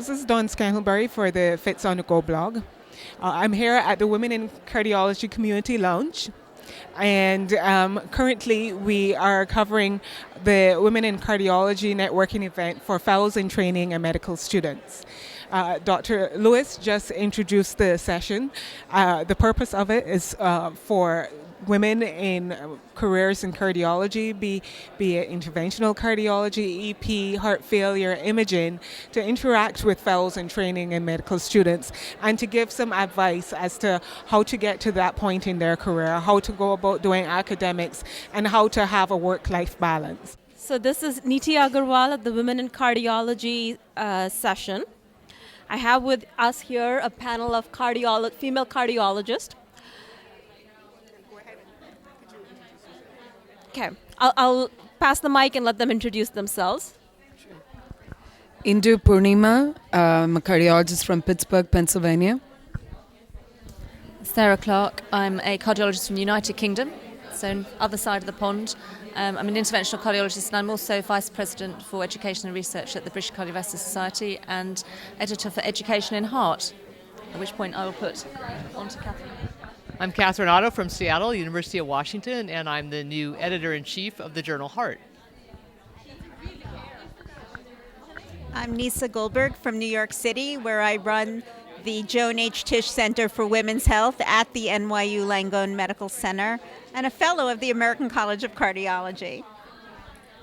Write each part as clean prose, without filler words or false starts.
this is Dawn Scantlebury for the Fits on the Go blog. I'm here at the Women in Cardiology Community Lounge. And currently we are covering the Women in Cardiology networking event for fellows in training and medical students. Dr. Lewis just introduced the session. The purpose of it is for women in careers in cardiology, be it interventional cardiology, EP, heart failure, imaging, to interact with fellows in training and medical students and to give some advice as to how to get to that point in their career, how to go about doing academics, and how to have a work-life balance. So this is Niti Aggarwal at the Women in Cardiology session. I have with us here a panel of female cardiologists. Okay, I'll pass the mic and let them introduce themselves. Indu Poornima, I'm a cardiologist from Pittsburgh, Pennsylvania. Sarah Clarke, I'm a cardiologist from the United Kingdom, so on the other side of the pond. I'm an interventional cardiologist and I'm also Vice President for Education and Research at the British Cardiovascular Society and Editor for Education in Heart, at which point I will put on to Katherine. I'm Katherine Auto from Seattle, University of Washington, and I'm the new Editor-in-Chief of the journal Heart. I'm Nisa Goldberg from New York City, where I run the Joan H. Tisch Center for Women's Health at the NYU Langone Medical Center, and a fellow of the American College of Cardiology.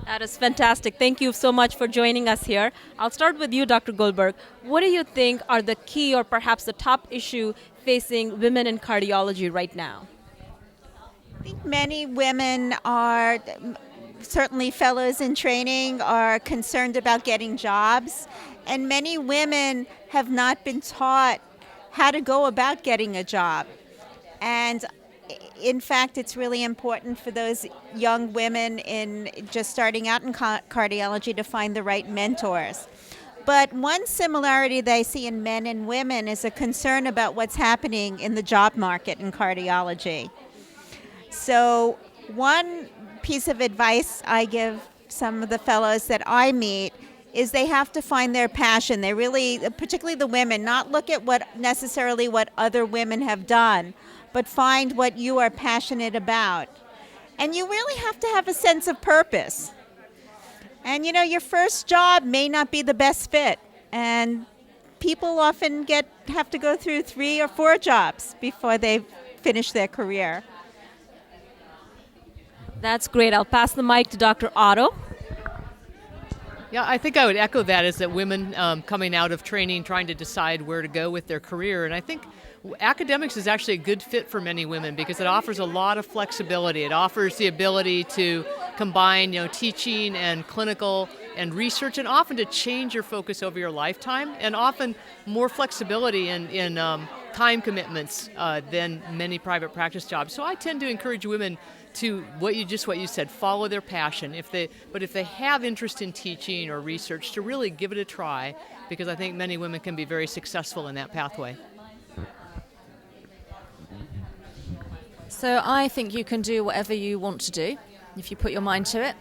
That is fantastic. Thank you so much for joining us here. I'll start with you, Dr. Goldberg. What do you think are the key or perhaps the top issue facing women in cardiology right now? I think many women are, certainly fellows in training, are concerned about getting jobs, and many women have not been taught how to go about getting a job. And in fact, it's really important for those young women in just starting out in cardiology to find the right mentors. But one similarity that I see in men and women is a concern about what's happening in the job market in cardiology. So one piece of advice I give some of the fellows that I meet is they have to find their passion. They really, particularly the women, not look at what other women have done, but find what you are passionate about. And you really have to have a sense of purpose. And your first job may not be the best fit. And people often have to go through 3 or 4 jobs before they finish their career. That's great. I'll pass the mic to Dr. Otto. Yeah, I think I would echo that, is that women coming out of training, trying to decide where to go with their career. And I think academics is actually a good fit for many women because it offers a lot of flexibility. It offers the ability to combine, teaching and clinical and research, and often to change your focus over your lifetime, and often more flexibility in time commitments than many private practice jobs. So I tend to encourage women to what you said, follow their passion. If they have interest in teaching or research, to really give it a try, because I think many women can be very successful in that pathway. So I think you can do whatever you want to do if you put your mind to it.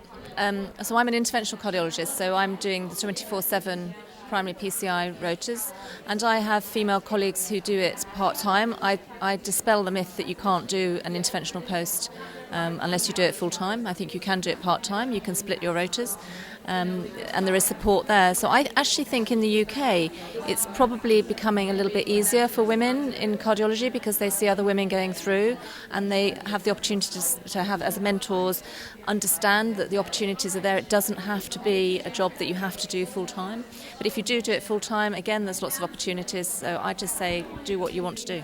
So I'm an interventional cardiologist, so I'm doing the 24/7 primary PCI rotas, and I have female colleagues who do it part-time. I dispel the myth that you can't do an interventional post unless you do it full-time. I think you can do it part-time, you can split your rotas, and there is support there. So I actually think in the UK it's probably becoming a little bit easier for women in cardiology because they see other women going through and they have the opportunity to have, as mentors, understand that the opportunities are there. It doesn't have to be a job that you have to do full-time. But if you do it full-time, again, there's lots of opportunities. So I just say do what you want to do.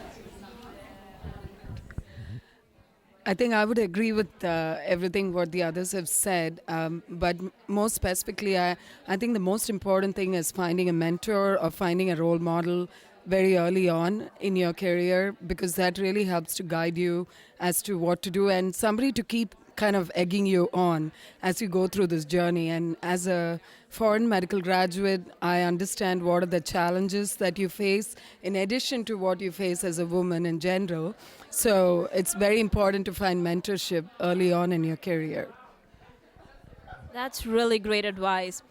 I think I would agree with everything what the others have said, but more specifically, I think the most important thing is finding a mentor or finding a role model very early on in your career, because that really helps to guide you as to what to do, and somebody to keep kind of egging you on as you go through this journey. And as a foreign medical graduate, I understand what are the challenges that you face in addition to what you face as a woman in general. So it's very important to find mentorship early on in your career. That's really great advice.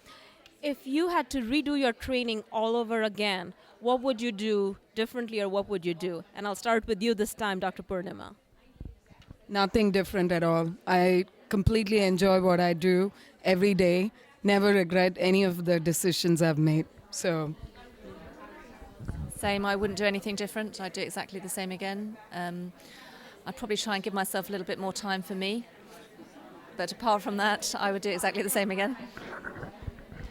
If you had to redo your training all over again, what would you do differently or what would you do? And I'll start with you this time, Dr. Poornima. Nothing different at all. I completely enjoy what I do every day. Never regret any of the decisions I've made. So, Same, I wouldn't do anything different. I'd do exactly the same again. I'd probably try and give myself a little bit more time for me. But apart from that, I would do exactly the same again.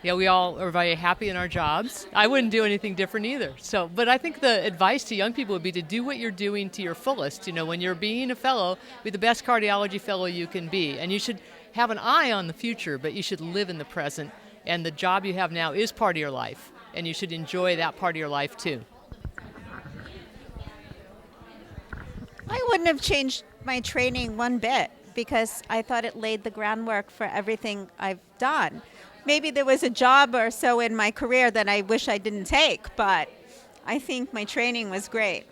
Yeah, we all are very happy in our jobs. I wouldn't do anything different either. So, but I think the advice to young people would be to do what you're doing to your fullest. You know, when you're being a fellow, be the best cardiology fellow you can be. And you should have an eye on the future, but you should live in the present. And the job you have now is part of your life. And you should enjoy that part of your life too. I wouldn't have changed my training one bit because I thought it laid the groundwork for everything I've done. Maybe there was a job or so in my career that I wish I didn't take, but I think my training was great.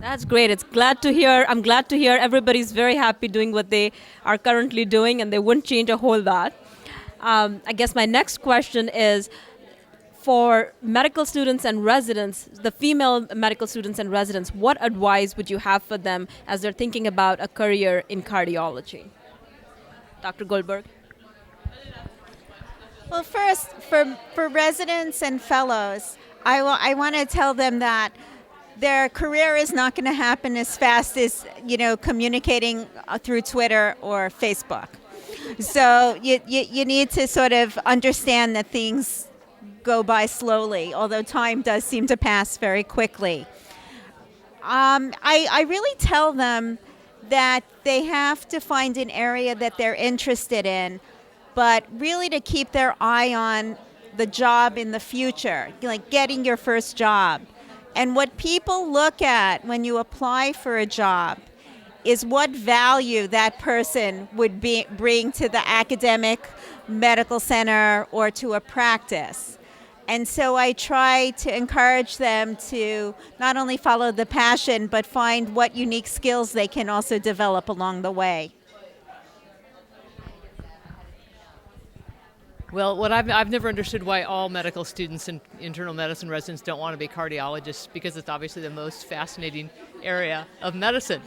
That's great. It's glad to hear. I'm glad to hear everybody's very happy doing what they are currently doing and they wouldn't change a whole lot. I guess my next question is, for medical students and residents, the female medical students and residents, what advice would you have for them as they're thinking about a career in cardiology? Dr. Goldberg? Well, first, for residents and fellows, I want to tell them that their career is not going to happen as fast as, communicating through Twitter or Facebook. So you need to sort of understand that things go by slowly, although time does seem to pass very quickly. I really tell them that they have to find an area that they're interested in, but really to keep their eye on the job in the future, like getting your first job. And what people look at when you apply for a job is what value that person would bring to the academic medical center or to a practice. And so I try to encourage them to not only follow the passion, but find what unique skills they can also develop along the way. Well, what I've never understood why all medical students and internal medicine residents don't want to be cardiologists, because it's obviously the most fascinating area of medicine.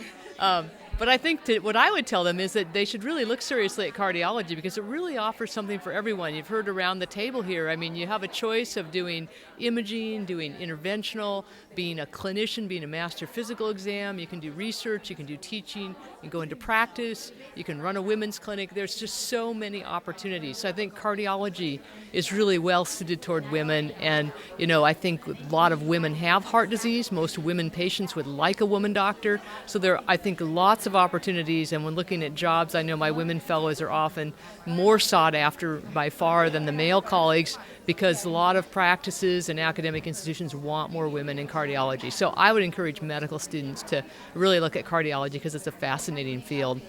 But I think what I would tell them is that they should really look seriously at cardiology because it really offers something for everyone. You've heard around the table here. I mean, you have a choice of doing imaging, doing interventional, being a clinician, being a master physical exam. You can do research, you can do teaching, you can go into practice, you can run a women's clinic. There's just so many opportunities. So I think cardiology is really well suited toward women. And, I think a lot of women have heart disease. Most women patients would like a woman doctor. So there are, I think, lots of opportunities, and when looking at jobs, I know my women fellows are often more sought after by far than the male colleagues because a lot of practices and academic institutions want more women in cardiology. So I would encourage medical students to really look at cardiology because it's a fascinating field.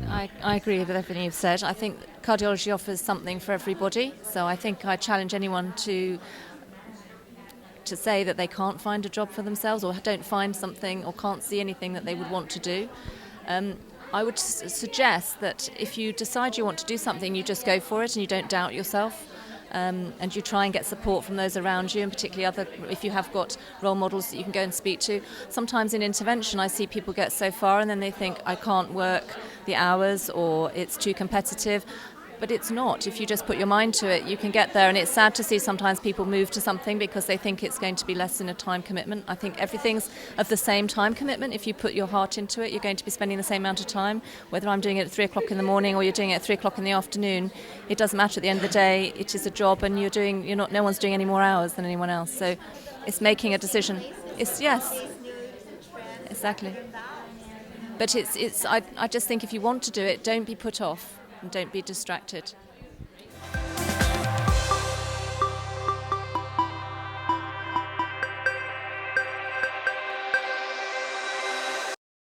I agree with everything you've said. I think cardiology offers something for everybody, so I think I challenge anyone to say that they can't find a job for themselves or don't find something or can't see anything that they would want to do. I would suggest that if you decide you want to do something, you just go for it and you don't doubt yourself. And you try and get support from those around you, and particularly if you have got role models that you can go and speak to. Sometimes in intervention I see people get so far and then they think, I can't work the hours or it's too competitive. But it's not. If you just put your mind to it, you can get there. And it's sad to see sometimes people move to something because they think it's going to be less than a time commitment. I think everything's of the same time commitment. If you put your heart into it, you're going to be spending the same amount of time. Whether I'm doing it at 3 o'clock in the morning or you're doing it at 3 o'clock in the afternoon, it doesn't matter at the end of the day. It is a job, and no one's doing any more hours than anyone else. So it's making a decision. Yes, exactly. But I just think if you want to do it, don't be put off. And don't be distracted.